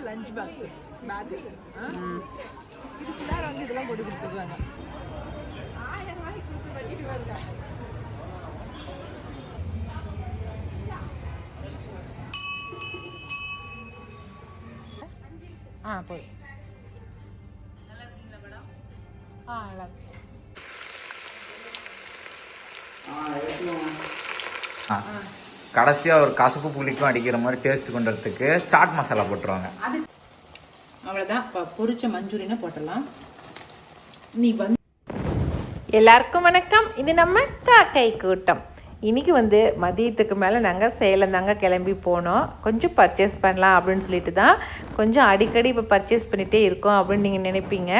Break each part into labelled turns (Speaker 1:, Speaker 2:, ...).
Speaker 1: Lunch box pack இதுக்குள்ளார வந்து இதெல்லாம் போட்டு கொடுத்துருக்காங்க. 1000 ரூபாய்க்கு கொடுத்து பண்ணிட்டு வருங்க. போய் நல்லா இருக்கீங்களா மேடம்? நல்லா இருக்கு.
Speaker 2: கடைசியாக ஒரு கசப்பு புளிக்கும் அடிக்கிற மாதிரி டேஸ்ட் கொண்டுறதுக்கு சாட் மசாலா போட்டுருவாங்க.
Speaker 1: அது அவ்வளோதான். இப்போ பொரிச்ச மஞ்சூரியனை போட்டலாம். நீ வந்து
Speaker 3: எல்லாருக்கும் வணக்கம். இது நம்ம காக்கை கூட்டம். இன்றைக்கி வந்து மதியத்துக்கு மேலே நாங்கள் சேலம் தாங்க கிளம்பி போனோம். கொஞ்சம் பர்ச்சேஸ் பண்ணலாம் அப்படின்னு சொல்லிட்டு தான் கொஞ்சம் அடிக்கடி இப்போ பர்ச்சேஸ் பண்ணிகிட்டே இருக்கோம் அப்படின்னு நீங்கள் நினைப்பீங்க.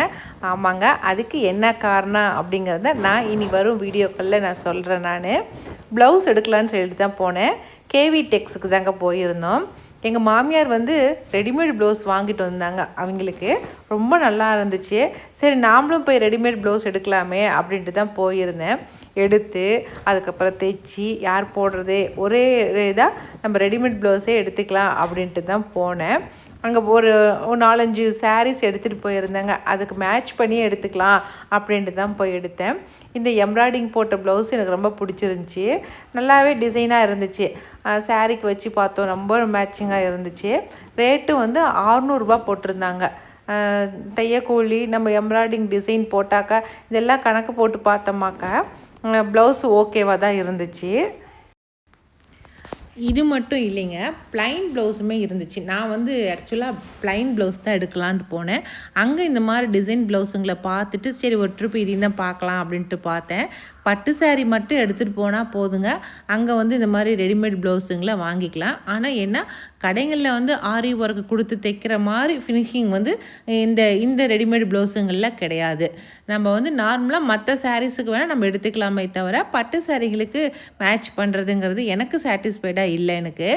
Speaker 3: ஆமாங்க, அதுக்கு என்ன காரணம் அப்படிங்கிறத நான் இனி வரும் வீடியோக்களில் நான் சொல்கிறேன். நான் ப்ளவுஸ் எடுக்கலான்னு சொல்லிட்டு தான் போனேன். கேவி டெக்ஸுக்கு தாங்க போயிருந்தோம். எங்கள் மாமியார் வந்து ரெடிமேட் ப்ளவுஸ் வாங்கிட்டு வந்தாங்க. அவங்களுக்கு ரொம்ப நல்லா இருந்துச்சு. சரி நாமளும் போய் ரெடிமேட் ப்ளவுஸ் எடுக்கலாமே அப்படின்ட்டு தான் போயிருந்தேன். எடுத்து அதுக்கப்புறம் தைச்சி யார் போடுறது ஒரே இதாக நம்ம ரெடிமேட் ப்ளவுஸே எடுத்துக்கலாம் அப்படின்ட்டு தான் போனேன். அங்கே ஒரு 4-5 சாரீஸ் எடுத்துகிட்டு போயிருந்தேங்க. அதுக்கு மேட்ச் பண்ணி எடுத்துக்கலாம் அப்படின்ட்டு தான் போய் எடுத்தேன். இந்த எம்ப்ராய்டிங் போட்ட ப்ளவுஸ் எனக்கு ரொம்ப பிடிச்சிருந்துச்சி. நல்லாவே டிசைனாக இருந்துச்சு. சாரீக்கு வச்சு பார்த்தோம், ரொம்ப மேட்சிங்காக இருந்துச்சு. ரேட்டு வந்து 600 ரூபா போட்டிருந்தாங்க. தையக்கூலி நம்ம எம்ப்ராய்டிங் டிசைன் போட்டாக்கா இதெல்லாம் கணக்கு போட்டு பார்த்தோமாக்கா ப்ளவுஸ் ஓகேவாக தான் இருந்துச்சு. இது மட்டும் இல்லைங்க, ப்ளைன் ப்ளவுஸுமே இருந்துச்சு. நான் வந்து ஆக்சுவலாக ப்ளைன் ப்ளவுஸ் தான் எடுக்கலான்ட்டு போனேன். அங்கே இந்த மாதிரி டிசைன் ப்ளவுஸுங்களை பார்த்துட்டு சரி ஒரு ட்ரிப் இதையும் தான் பார்க்கலாம் அப்படின்ட்டு பார்த்தேன். பட்டு சாரீ மட்டும் எடுத்துகிட்டு போனால் போதுங்க. அங்கே வந்து இந்த மாதிரி ரெடிமேட் ப்ளவுஸுங்களை வாங்கிக்கலாம். ஆனால் என்ன கடைகளில் வந்து ஆரி ஒர்க்கு கொடுத்து தைக்கிற மாதிரி ஃபினிஷிங் வந்து இந்த ரெடிமேட் ப்ளவுஸுங்களில் கிடையாது. நம்ம வந்து நார்மலாக மற்ற சாரீஸுக்கு வேணால் நம்ம எடுத்துக்கலாமே தவிர பட்டு சாரீகளுக்கு மேட்ச் பண்ணுறதுங்கிறது எனக்கு சாட்டிஸ்ஃபைடாக இல்லை எனக்கு.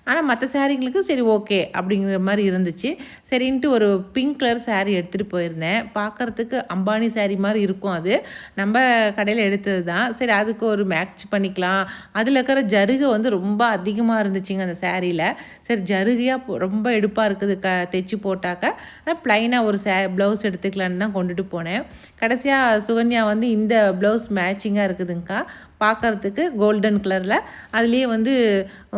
Speaker 3: ஆனால் மற்ற சாரீங்களுக்கு சரி ஓகே அப்படிங்கிற மாதிரி இருந்துச்சு. சரின்ட்டு ஒரு பிங்க் கலர் சாரீ எடுத்துகிட்டு போயிருந்தேன். பார்க்குறதுக்கு அம்பானி சாரீ மாதிரி இருக்கும். அது நம்ம கடையில் எடுத்தது தான். சரி அதுக்கு ஒரு மேட்ச் பண்ணிக்கலாம். அதில் இருக்கிற ஜருகை வந்து ரொம்ப அதிகமாக இருந்துச்சுங்க அந்த சாரியில். சரி ஜருகையாக ரொம்ப எடுப்பாக இருக்குது தைச்சி போட்டாக்க ப்ளைனாக ஒரு ப்ளவுஸ் எடுத்துக்கலான்னு தான் கொண்டுட்டு போனேன். கடைசியாக சுகன்யா வந்து இந்த ப்ளவுஸ் மேட்சிங்காக இருக்குதுங்க்கா, பார்க்குறதுக்கு கோல்டன் கலரில், அதுலேயே வந்து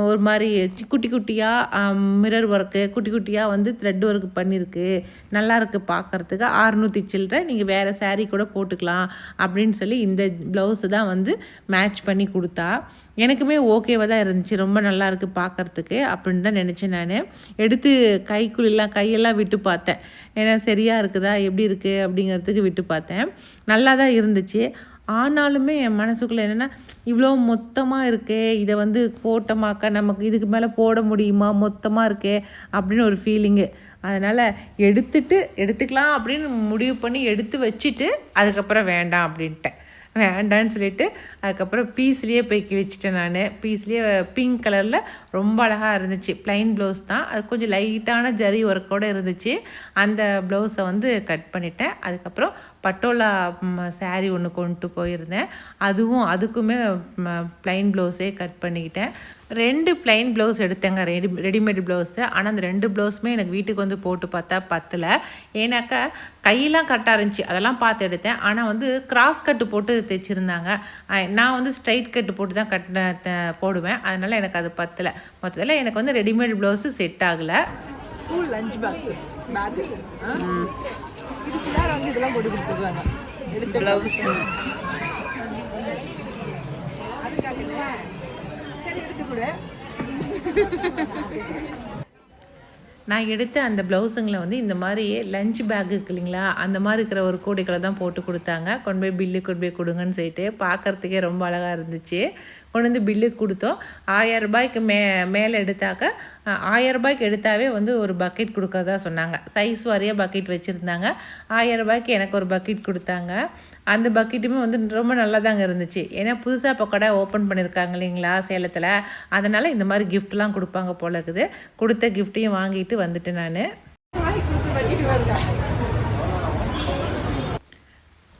Speaker 3: ஒரு மாதிரி குட்டி குட்டியாக மிரர் ஒர்க்கு குட்டி குட்டியாக வந்து த்ரெட் ஒர்க் பண்ணியிருக்கு. நல்லாயிருக்கு பார்க்குறதுக்கு. 600 சில்லற, நீங்கள் வேறு சாரீ கூட போட்டுக்கலாம் அப்படின்னு சொல்லி இந்த ப்ளவுஸு தான் வந்து மேட்ச் பண்ணி கொடுத்தா. எனக்குமே ஓகேவாக தான் இருந்துச்சு. ரொம்ப நல்லாயிருக்கு பார்க்குறதுக்கு அப்படின்னு தான் நினச்சேன். நான் எடுத்து கையெல்லாம் விட்டு பார்த்தேன். ஏன்னா சரியாக இருக்குதா எப்படி இருக்குது அப்படிங்கிறதுக்கு விட்டு பார்த்தேன். நல்லா தான் இருந்துச்சு. ஆனாலுமே என் மனசுக்குள்ளே என்னென்னா இவ்வளோ மொத்தமாக இருக்கே, இதை வந்து போட்டோமாக்கா நமக்கு இதுக்கு மேலே போட முடியுமா, மொத்தமாக இருக்கே அப்படின்னு ஒரு ஃபீலிங்கு. அதனால் எடுத்துக்கலாம் அப்படின்னு முடிவு பண்ணி எடுத்து வச்சுட்டு அதுக்கப்புறம் வேண்டாம் அப்படின்ட்டேன். வேண்டான்னு சொல்லிவிட்டு அதுக்கப்புறம் பீஸ்லேயே போய் கிழிச்சிட்டேன். நான் பீஸ்லேயே பிங்க் கலரில் ரொம்ப அழகாக இருந்துச்சு. ப்ளைன் ப்ளவுஸ் தான், அது கொஞ்சம் லைட்டான ஜரி ஒர்க்கோடு இருந்துச்சு. அந்த ப்ளவுஸை வந்து கட் பண்ணிட்டேன். அதுக்கப்புறம் பட்டோலா சாரீ ஒன்று கொண்டு போயிருந்தேன். அதுக்குமே ப்ளைன் ப்ளவுஸே கட் பண்ணிக்கிட்டேன். 2 ப்ளைன் ப்ளவுஸ் எடுத்தேங்க, ரெடிமேட் ப்ளவுஸு. ஆனால் அந்த 2 ப்ளவுஸுமே எனக்கு வீட்டுக்கு வந்து போட்டு பார்த்தா பத்தலை. ஏன்னாக்கா கையெல்லாம் கரெக்டாக இருந்துச்சு, அதெல்லாம் பார்த்து எடுத்தேன். ஆனால் வந்து கிராஸ் கட்டு போட்டு தைச்சிருந்தாங்க. நான் வந்து ஸ்ட்ரைட் கட்டு போட்டு தான் போடுவேன். அதனால் எனக்கு அது பத்தலை. மொத்தத்தில் எனக்கு வந்து ரெடிமேட் ப்ளவுஸு செட் ஆகலை.
Speaker 1: ஸ்கூல் லஞ்ச் பாக்ஸ் பேக் இதுக்குள்ளார வந்து இதெல்லாம் போட்டு கொடுத்துருக்காங்க. எடுத்த ப்ளவுஸ் அதுக்காக சரி எடுத்து கொடு.
Speaker 3: நான் எடுத்த அந்த ப்ளவுஸுங்களை வந்து இந்த மாதிரி லஞ்ச் பேக் இருக்கு இல்லைங்களா, அந்த மாதிரி இருக்கிற ஒரு கூடைகளை தான் போட்டு கொடுத்தாங்க. கொண்டு போய் கொடுங்கன்னு சொல்லிட்டு பார்க்குறதுக்கே ரொம்ப அழகாக இருந்துச்சு. கொண்டு வந்து பில்லு கொடுத்தோம். 1000 ரூபாய்க்கு மேலே எடுத்தாக்க 1000 ரூபாய்க்கு எடுத்தாவே வந்து ஒரு பக்கெட் கொடுக்கறதா சொன்னாங்க. சைஸ் வாரியாக பக்கெட் வச்சுருந்தாங்க. 1000 ரூபாய்க்கு எனக்கு ஒரு பக்கெட் கொடுத்தாங்க. அந்த பக்கெட்டுமே வந்து ரொம்ப நல்லா தாங்க இருந்துச்சு. ஏன்னா புதுசாக இப்போ கடை ஓப்பன் பண்ணியிருக்காங்க இல்லைங்களா சேலத்தில், அதனால் இந்த மாதிரி கிஃப்ட்லாம் கொடுப்பாங்க போல இருக்குது. கொடுத்த கிஃப்ட்டையும் வாங்கிட்டு வந்துட்டேன். நான்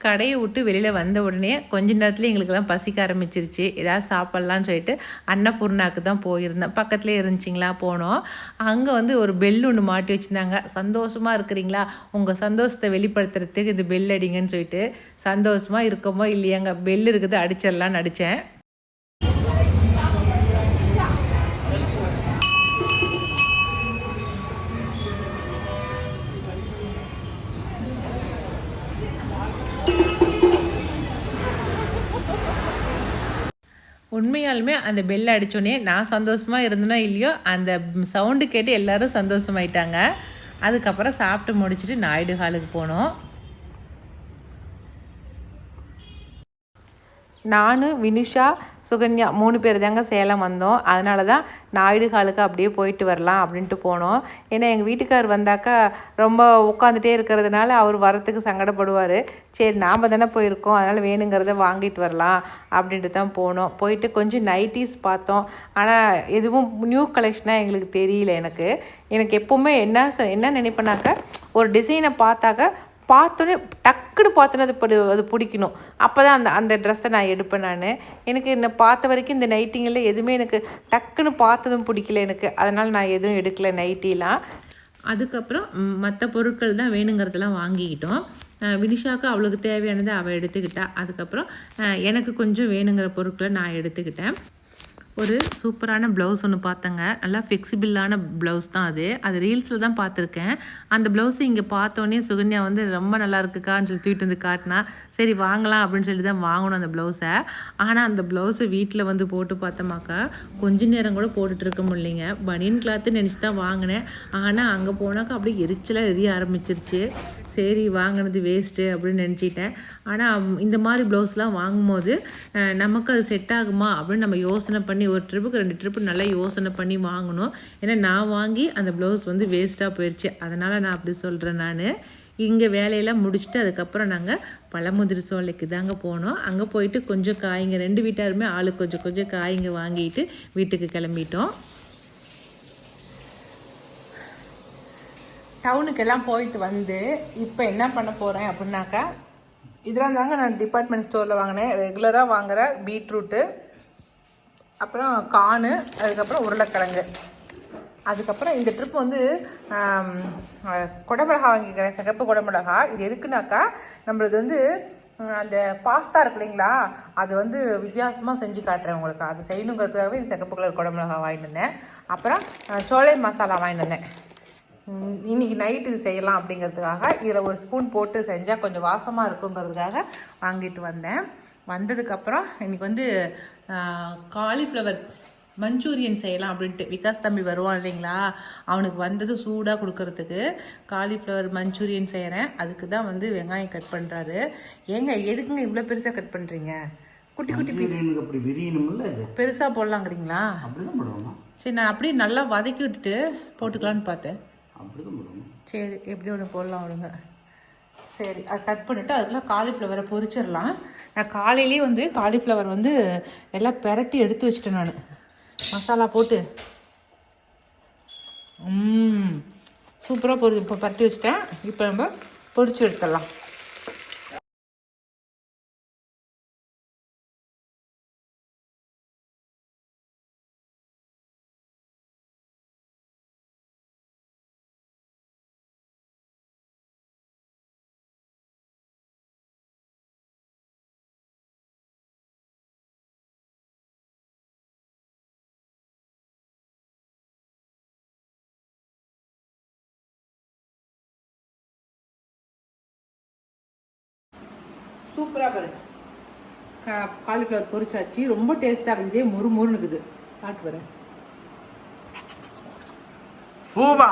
Speaker 3: கடையை விட்டு வெளியில் வந்த உடனே கொஞ்ச நேரத்தில் எங்களுக்கெல்லாம் பசிக்க ஆரம்பிச்சிருச்சு. ஏதாவது சாப்பிட்லான்னு சொல்லிட்டு அன்னபூர்ணாக்கு தான் போயிருந்தேன். பக்கத்துலேயே இருந்துச்சிங்களா, போனோம். அங்கே வந்து ஒரு பெல் ஒன்று மாட்டி வச்சுருந்தாங்க. சந்தோஷமாக இருக்கிறீங்களா, உங்கள் சந்தோஷத்தை வெளிப்படுத்துறதுக்கு இந்த பெல் அடிங்கன்னு சொல்லிட்டு. சந்தோஷமாக இருக்கமோ இல்லையாங்க, பெல் இருக்குது அடிச்சிடலான்னு அடித்தேன். உண்மையாலுமே அந்த பெல் அடித்தோடனே நான் சந்தோஷமாக இருந்தனோ இல்லையோ, அந்த சவுண்டு கேட்டு எல்லோரும் சந்தோஷமாயிட்டாங்க. அதுக்கப்புறம் சாப்பிட்டு முடிச்சுட்டு நாயுடு ஹாலுக்கு போனோம். நான், வினுஷா, சுகன்யா 3 பேர் தாங்க சேலம் வந்தோம். அதனால தான் நாயுடு ஹாலுக்கு அப்படியே போயிட்டு வரலாம் அப்படின்ட்டு போனோம். ஏன்னா எங்கள் வீட்டுக்கார் வந்தாக்கா ரொம்ப உட்காந்துட்டே இருக்கிறதுனால அவர் வரத்துக்கு சங்கடப்படுவார். சரி நாம் தானே போயிருக்கோம், அதனால் வேணுங்கிறத வாங்கிட்டு வரலாம் அப்படின்ட்டு தான் போனோம். போயிட்டு கொஞ்சம் நைட்டிஸ் பார்த்தோம். ஆனால் எதுவும் நியூ கலெக்ஷனாக எங்களுக்கு தெரியல. எனக்கு எப்போவுமே என்ன நினைப்பேனாக்கா, ஒரு டிசைனை பார்த்தோன்னே டக்குன்னு பார்த்தோன்னே அது பிடிக்கணும். அப்போ தான் அந்த ட்ரெஸ்ஸை நான் எடுப்பேன். எனக்கு என்ன பார்த்த வரைக்கும் இந்த நைட்டிங்களில் எதுவுமே எனக்கு டக்குன்னு பார்த்ததும் பிடிக்கல எனக்கு. அதனால் நான் எதுவும் எடுக்கலை நைட்டிலாம். அதுக்கப்புறம் மற்ற பொருட்கள் தான் வேணுங்கிறதெல்லாம் வாங்கிக்கிட்டோம். வினிஷாவுக்கு அவளுக்கு தேவையானதை அவள் எடுத்துக்கிட்டா. அதுக்கப்புறம் எனக்கு கொஞ்சம் வேணுங்கிற பொருட்களை நான் எடுத்துக்கிட்டேன். ஒரு சூப்பரான ப்ளவுஸ் ஒன்று பார்த்தேங்க. நல்லா ஃப்ளெக்சிபிளான ப்ளவுஸ் தான் அது ரீல்ஸில் தான் பார்த்துருக்கேன். அந்த ப்ளவுஸை இங்கே பார்த்தோன்னே சுகன்யா வந்து ரொம்ப நல்லா இருக்குக்கான்னு சொல்லி தூக்கிட்டு வந்து காட்டினா. சரி வாங்கலாம் அப்படின்னு சொல்லி தான் வாங்கணும் அந்த ப்ளவுஸை. ஆனால் அந்த ப்ளவுஸை வீட்டில் வந்து போட்டு பார்த்தோமாக்கா கொஞ்ச நேரம் கூட போட்டுட்டு இருக்க முடியலைங்க. பனியன் கிளாத்து நினச்சி தான் வாங்கினேன். ஆனால் அங்கே போனாக்கா அப்படியே எரிச்சலாக எரிய ஆரம்பிச்சிருச்சு. சரி வாங்கினது வேஸ்ட்டு அப்படின்னு நினச்சிட்டேன். ஆனால் இந்த மாதிரி ப்ளவுஸ்லாம் வாங்கும்போது நமக்கு அது செட் ஆகுமா அப்படின்னு நம்ம யோசனை பண்ணி ஒரு ட்ரிப்புக்கு 2 ட்ரிப்பு நல்லா யோசனை பண்ணி வாங்கணும். ஏன்னா நான் வாங்கி அந்த ப்ளவுஸ் வந்து வேஸ்ட்டாக போயிடுச்சு. அதனால் நான் அப்படி சொல்கிறேன். இங்கே வேலையெல்லாம் முடிச்சுட்டு அதுக்கப்புறம் நாங்கள் பழமுதிர் சோலைக்கு தாங்க போனோம். அங்கே போயிட்டு கொஞ்சம் காய்ங்க 2 வீட்டாருமே ஆளுக்கு கொஞ்சம் கொஞ்சம் காய்ங்க வாங்கிட்டு வீட்டுக்கு கிளம்பிட்டோம். டவுனுக்கெல்லாம் போயிட்டு வந்து இப்போ என்ன பண்ண போகிறேன் அப்படின்னாக்கா, இதெல்லாம் தாங்க நான் டிபார்ட்மெண்ட் ஸ்டோரில் வாங்கினேன். ரெகுலராக வாங்குகிற பீட்ரூட்டு, அப்புறம் கார்னு, அதுக்கப்புறம் உருளைக்கிழங்கு. அதுக்கப்புறம் இந்த ட்ரிப் வந்து குடமிளகா வாங்கிக்கிறேன், சிகப்பு குடமிளகா. இது எதுக்குனாக்கா, நம்மளது வந்து அந்த பாஸ்தா இருக்கு இல்லைங்களா, அது வந்து வித்தியாசமாக செஞ்சு காட்டுறேன் உங்களுக்கு. அது செய்யணுங்கிறதுக்காகவே இந்த சிகப்பு கலர் குடமிளகா வாங்கிட்டு வந்தேன். அப்புறம் சோலை மசாலா வாங்கிட்டு வந்தேன். இன்றைக்கி நைட்டு இது செய்யலாம் அப்படிங்கிறதுக்காக. இதில் ஒரு ஸ்பூன் போட்டு செஞ்சால் கொஞ்சம் வாசமாக இருக்குங்கிறதுக்காக வாங்கிட்டு வந்தேன். வந்ததுக்கப்புறம் இன்றைக்கி வந்து காலிஃப்ளவர் மஞ்சூரியன் செய்யலாம் அப்படின்ட்டு விகாஸ் தம்பி வருவான் இல்லைங்களா, அவனுக்கு வந்தது சூடாக கொடுக்கறதுக்கு காலிஃப்ளவர் மஞ்சூரியன் செய்கிறேன். அதுக்கு தான் வந்து வெங்காயம் கட் பண்ணுறாரு. ஏங்க எதுக்குங்க இவ்வளோ பெருசாக கட் பண்ணுறீங்க? குட்டி குட்டி பீஸ் அப்படி விரியணும்ல, இது பெருசாக போடலாங்கிறீங்களா? அப்படிதான் போடணும். சரி நான் அப்படியே நல்லா வதக்கி விட்டுட்டு போட்டுக்கலான்னு பார்த்தேன். அப்படிதான் போடணும். சரி எப்படி ஒன்று போடலாம் விடுங்க. சரி அது கட் பண்ணிவிட்டு அதுக்குள்ளே காலிஃப்ளவரை பொரிச்சிடலாம். நான் காலையிலேயே வந்து காலிஃப்ளவர் வந்து எல்லாம் பெரட்டி எடுத்து வச்சிட்டேன். நான் மசாலா போட்டு சூப்பராக இப்போ பரட்டி வச்சிட்டேன். இப்போ நம்ம பொரிச்சு எடுத்துடலாம். சூப்பராக பாருங்க, காலிஃப்ளவர் பொரிச்சாச்சு. ரொம்ப டேஸ்ட்டாக இருக்குது. இதே மொறு மொறுன்னு இருக்குது. சாப்பிட்டு வரேன்.
Speaker 2: பூவா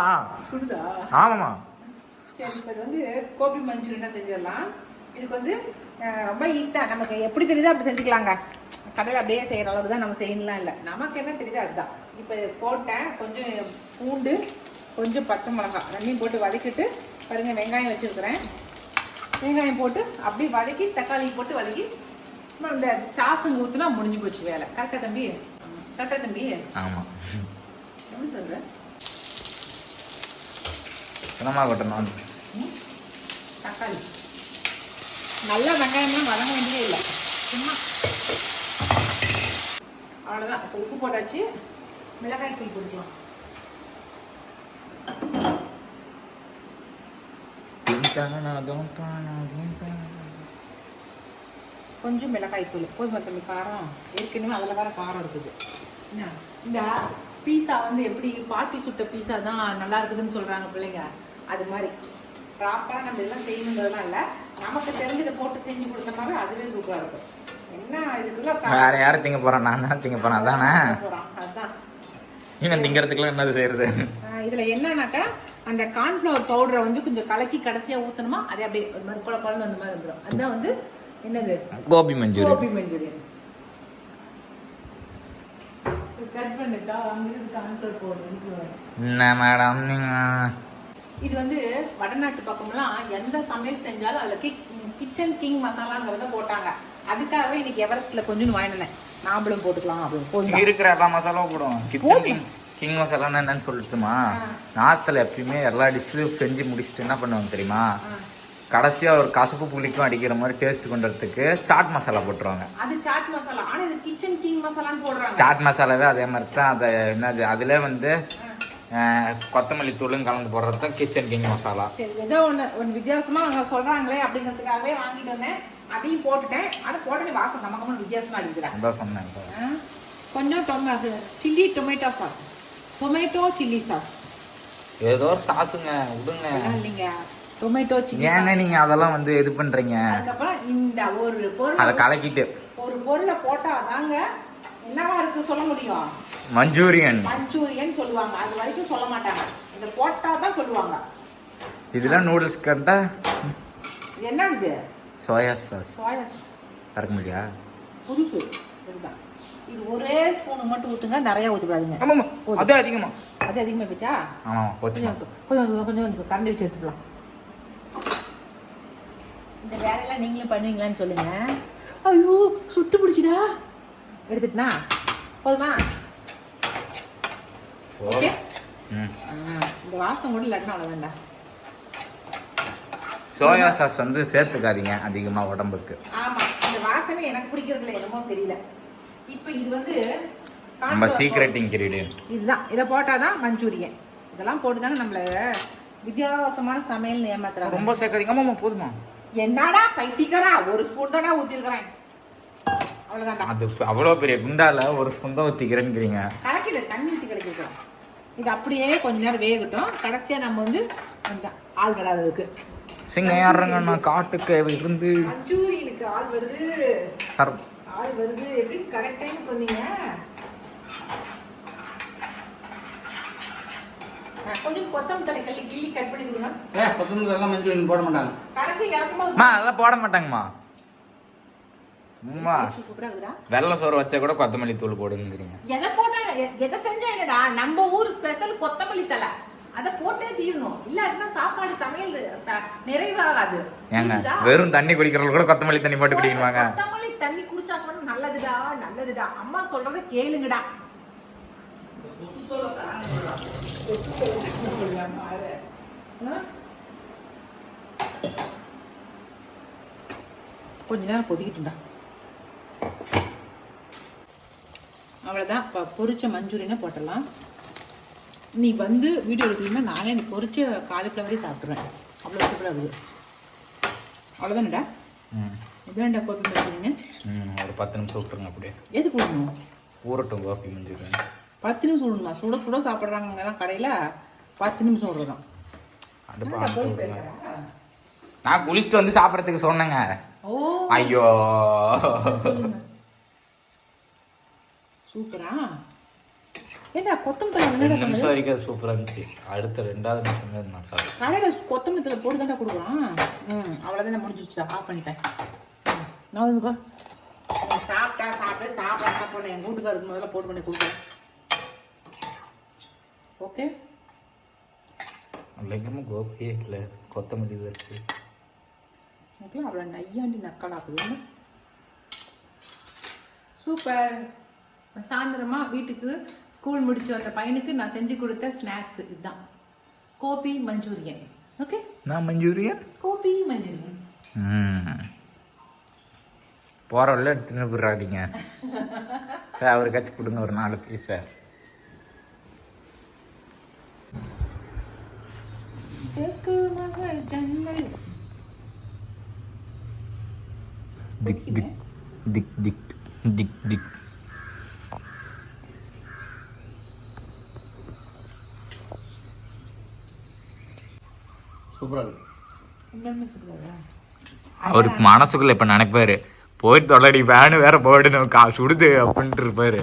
Speaker 3: சுடுதா?
Speaker 2: ஆமாம்மா.
Speaker 3: சரி இப்போ இது வந்து கோபி மஞ்சூரியனாக செஞ்சிடலாம். இதுக்கு வந்து ரொம்ப ஈஸியாக நமக்கு எப்படி தெரியுதோ அப்படி செஞ்சுக்கலாங்க. கடையில் அப்படியே செய்கிற அளவுக்கு தான் நம்ம செய்யலாம் இல்லை. நமக்கு என்ன தெரியுதோ அதுதான். இப்போ போட்டேன் கொஞ்சம் பூண்டு, கொஞ்சம் பச்சை மிளகாய் ரெண்டையும் போட்டு வதக்கிட்டு பாருங்கள். வெங்காயம் வச்சுருக்கிறேன். வெங்காயம் போட்டு அப்படி வதக்கி தக்காளி போட்டு வதக்கி இந்த சாசுங்க ஊற்றுனா முடிஞ்சு போச்சு வேலை. கரெக்டா தம்பி? கரெக்டா தம்பி?
Speaker 2: ஆமாம்.
Speaker 3: எப்படி சொல்கிறேன்?
Speaker 2: கட்டணும்.
Speaker 3: தக்காளி
Speaker 1: நல்லா வெங்காயம்லாம் வதங்க வேண்டியதே இல்லை, சும்மா அவ்வளோதான். இப்போ உப்பு போட்டாச்சு, மிளகாய் தூள் போட்டுக்கலாம். கொஞ்சம் மிளகாய் தூள் போதுமா தம்பி? காரம் ஏற்கனவே அதில் வேற காரம் இருக்குது. என்ன இந்த பீஸா வந்து எப்படி பாட்டி சுட்ட பீஸா தான் நல்லா இருக்குதுன்னு சொல்கிறாங்க பிள்ளைங்க, அது மாதிரி ப்ராப்பராக நம்ம இதெல்லாம் செய்யணுங்கிறதுலாம் இல்லை, நமக்கு தெரிஞ்சதை போட்டு செஞ்சு கொடுத்தோம்னாவே அதுவே சூப்பராக இருக்கும். என்ன இதுக்குள்ள
Speaker 2: வேற யாரும் திங்க போகிறேன்? நான் தான் திங்க போகிறேன். அதானே
Speaker 1: அதுதான்.
Speaker 2: இன்னும் திங்கிறதுக்குலாம் என்னது செய்யறது?
Speaker 1: இதில் என்னன்னாக்கா அந்த கார்ன்ஃப்ளவர் பவுடரை வந்து கொஞ்சம் கலக்கி கடைசியாக ஊற்றணுமா, அதே அப்படியே ஒரு மாதிரி குழப்பம் அந்த மாதிரி வந்துடும். அதுதான் வந்து என்னது,
Speaker 2: கோபி மஞ்சூரியன்.
Speaker 1: கோபி மஞ்சூரியன். கட் பண்ணிட்டா அங்கே கார்ன்ஃப்ளவர் பவுடர்.
Speaker 2: என்ன மேடம் நீங்க?
Speaker 1: இது வந்து வடநாட்டு பக்கம்லாம் எந்த சமையல் செஞ்சாலும் அதில் கிச்சன் கிங் மசாலாங்கிறத போட்டாங்க. அதுக்காகவே இன்னைக்கு எவரெஸ்ட்ல கொஞ்சம் வாங்கினேன், நாமளும் போட்டுக்கலாம் அப்படின்னு.
Speaker 2: இருக்கிற எல்லா மசாலாவும் போடுவோம். கிச்சன் கிங் மசாலான்னு என்னன்னு சொல்லிட்டுமா, நார்த்தில் எப்பயுமே எல்லா டிஷ்ஷும் செஞ்சு முடிச்சுட்டு என்ன பண்ணுவாங்க தெரியுமா, கடைசியாக ஒரு கசப்பு புளிக்கும் அடிக்கிற மாதிரி டேஸ்ட் கொண்டுறதுக்கு சாட் மசாலா போட்டுருவாங்க.
Speaker 1: அது சாட் மசாலா, ஆனால் இது கிச்சன் கிங் மசாலான்னு போடுறாங்க.
Speaker 2: சாட் மசாலாவே அதே மாதிரி தான். அதை என்னது அதிலே வந்து கொத்தமல்லி தூளும் கலந்து போடுறது தான் கிச்சன் கிங் மசாலா.
Speaker 1: சரி, ஏதோ ஒன்று வித்தியாசமாக சொல்கிறாங்களே அப்படிங்கிறதுக்காகவே வாங்கிட்டு வந்தேன், அதையும் போட்டுட்டேன். அதை போட்டு வாசம் நமக்கு வித்தியாசமாக அடிக்கிறேன்.
Speaker 2: அதான் சொன்னேன்.
Speaker 1: கொஞ்சம் chilli tomato sauce, tomato chilli sauce,
Speaker 2: ஏதோ ஒரு சாஸுங்க விடுங்க.
Speaker 1: இல்லைங்க, டொமேட்டோ சில்லி.
Speaker 2: ஏங்க நீங்க அதெல்லாம் வந்து இது பண்றீங்க?
Speaker 1: அதுக்கப்புறம் இந்த ஒரு பொருள்
Speaker 2: அதை கலக்கிட்டு
Speaker 1: ஒரு பொருளை போட்டாதாங்க என்னவா இருக்கு சொல்ல முடியும்.
Speaker 2: மஞ்சூரியன்
Speaker 1: மஞ்சூரியன் சொல்லுவாங்க, அது வரைக்கும் சொல்ல மாட்டாங்க. இதை போட்டாதான் சொல்லுவாங்க.
Speaker 2: இதெல்லாம் நூடுல்ஸ் கண்டா
Speaker 1: என்ன இது?
Speaker 2: Soya sauce.
Speaker 1: சோயா சாஸ்
Speaker 2: கறக்க முடியா?
Speaker 1: புதுசு இதுதான். இது ஒரே ஸ்பூனுக்கு மட்டும் ஊற்றுங்க, நிறைய ஊற்றக்கூடாதுங்க.
Speaker 2: ஆமாம்மா, அது அதிகமா.
Speaker 1: அது அதிகமாக போச்சா?
Speaker 2: ஆமாம், கொஞ்சம்
Speaker 1: கொஞ்சம் கொஞ்சம் கரண்டி வச்சு எடுத்துக்கலாம். இந்த வேலையெல்லாம் நீங்களும் பண்ணுவீங்களான்னு சொல்லுங்க. ஐயோ சுட்டு பிடிச்சிடா, எடுத்துட்டுனா போதுமா? ஓகே. இந்த வாசம் கூட இல்லைன்னா அவ்வளோ வேண்டாம்.
Speaker 2: சோயா சாஸ் வந்து சேர்த்துக்காதீங்க அதிகமாக உடம்புக்கு.
Speaker 1: ஆமாம், இந்த வாசமே எனக்கு பிடிக்கிறதுல என்னமோ தெரியல. இப்போ இது வந்து
Speaker 2: நம்ம சீக்ரெட் இன்கிரீடியன்ட்
Speaker 1: இதுதான். இதை போட்டாதான் மஞ்சூரியன். இதெல்லாம் போட்டுதாங்க நம்மள வித்தியாசமான சமையல் ஏமாத்துறாங்க.
Speaker 2: ரொம்ப சேர்க்காதீங்க. ஆமாம்மா, போதுமா?
Speaker 1: என்னடா பைத்தியக்காரா, ஒரு ஸ்பூன் தானே ஊற்றிருக்கிறேன், அவ்வளோதான்டா.
Speaker 2: அது அவ்வளோ பெரிய குண்டால ஒரு ஸ்பூன் தான் ஊற்றிக்கிறேங்கிறீங்க.
Speaker 1: கலக்கிடு, தண்ணி ஊற்றி கலக்கிக்கிறோம். இது அப்படியே கொஞ்ச நேரம் வேகட்டும். கடைசியாக நம்ம வந்து அந்த ஆள் கடாததுக்கு
Speaker 2: சிங்க யாருங்கண்ணா காட்டுக்கு இருந்து
Speaker 1: மஞ்சூரியனுக்கு ஆள் வருது.
Speaker 2: சார்
Speaker 1: ஆள் வருது. எப்படி கரெக்ட் டைம் சொன்னீங்க. கொஞ்சம் கொத்தமல்லி தலை கல்லி கிள்ளி கட் பண்ணி கொடுங்க.
Speaker 4: கொத்தமல்லி எல்லாம் மஞ்சள் போட மாட்டாங்க.
Speaker 1: கடைசி இறக்கும்போது
Speaker 2: அதெல்லாம் போட மாட்டாங்கம்மா. வெள்ளை சோறு வச்சா கூட கொத்தமல்லி தூள் போடுங்கிறீங்க.
Speaker 1: எதை போட்டா எதை செஞ்சா என்னடா, நம்ம ஊர் ஸ்பெஷல் கொத்தமல்லி தலை, அதை போட்டே தீரணும். இல்லாட்டினா சாப்பாடு சமையல் நிறைவாகாது.
Speaker 2: ஏங்க வெறும் தண்ணி குடிக்கிறவங்க கூட கொத்தமல்லி தண்ணி போட்டு குடிக்கணுமாங்க?
Speaker 1: கொத்தமல்லி தண்ணி குடிச்சா கூட நல்லதுடா, நல்லதுடா. அம்மா சொல்றதை கேளுங்கடா. கொஞ்ச நேரம் கொதிக்கிட்டுண்டா. அவ்வளோதான். இப்போ பொரிச்ச மஞ்சூரியனை போட்டலாம். நீ வந்து வீடியோ எடுக்கணும்னா நானே இந்த பொரிச்ச காலிஃப்ளவரே சாப்பிட்ருவேன். அவ்வளோ சூப்பராக இருக்குது. அவ்வளோதானடா. இதுதான்டா கோபி மஞ்சூரியன்.
Speaker 2: ஒரு 10 நிமிஷம் விட்டுருங்க. அப்படியே
Speaker 1: எதுக்கு விடணும்?
Speaker 2: ஊறட்டும் கோபி மஞ்சூரியன்.
Speaker 1: 10 நிமிஷம் விடணுமா? சுட சுட சாப்பிட்றாங்கலாம் கடையில். 10 நிமிஷம் விடுறோம்.
Speaker 2: நான் குளிச்சுட்டு வந்து சாப்பிட்றதுக்கு சொன்னேங்க.
Speaker 1: ஓ
Speaker 2: ஐயோ
Speaker 1: சூப்பரா. ஏண்டா கொத்தமல்லி தலை
Speaker 2: 2 நிமிஷம் வரைக்கும் அது சூப்பராக இருந்துச்சு. அடுத்த 2வது நிமிஷம் மசாலா
Speaker 1: கடையில் கொத்தமல்லி தலை போட்டு தாண்டா கொடுக்குறான். அவ்வளோதான் முடிஞ்சிச்சுடா. ஆஃப் பண்ணிட்டேன். நான் வந்துக்கோ சாப்பிட்டா சாப்பிட போனேன். எங்கள் வீட்டுக்காருக்கு முதல்ல போட்டு பண்ணி கொடுக்குறேன். ஓகே.
Speaker 2: இல்லைங்கம்மா கோபியே இல்லை, கொத்தமல்லி தான் இருக்கு.
Speaker 1: ஓகே, அவ்வளோ நையாண்டி நக்கலாக்குது. சூப்பர். சாயந்தரமாக வீட்டுக்கு ஸ்கூல் முடிச்சு வந்த பையனுக்கு நான் செஞ்சு கொடுத்த ஸ்நாக்ஸ் இதுதான், கோபி மஞ்சூரியன். ஓகே,
Speaker 2: நான் மஞ்சூரியன்,
Speaker 1: கோபி மஞ்சூரியன்.
Speaker 2: போகிறவள்ள எடுத்துன்னு போடுறாதீங்க. அவருக்காச்சும் கொடுங்க ஒரு 4 பீஸை. திக் திக் திக் திக் திக் திக்.
Speaker 4: சூப்பராக இருக்கு.
Speaker 2: அவருக்கு மனசுக்குள்ள இப்ப நினைப்பாரு, போய் தொலைடி வேனு வேற போயிடணும், காசு விடுது அப்படின்ட்டு இருப்பாரு.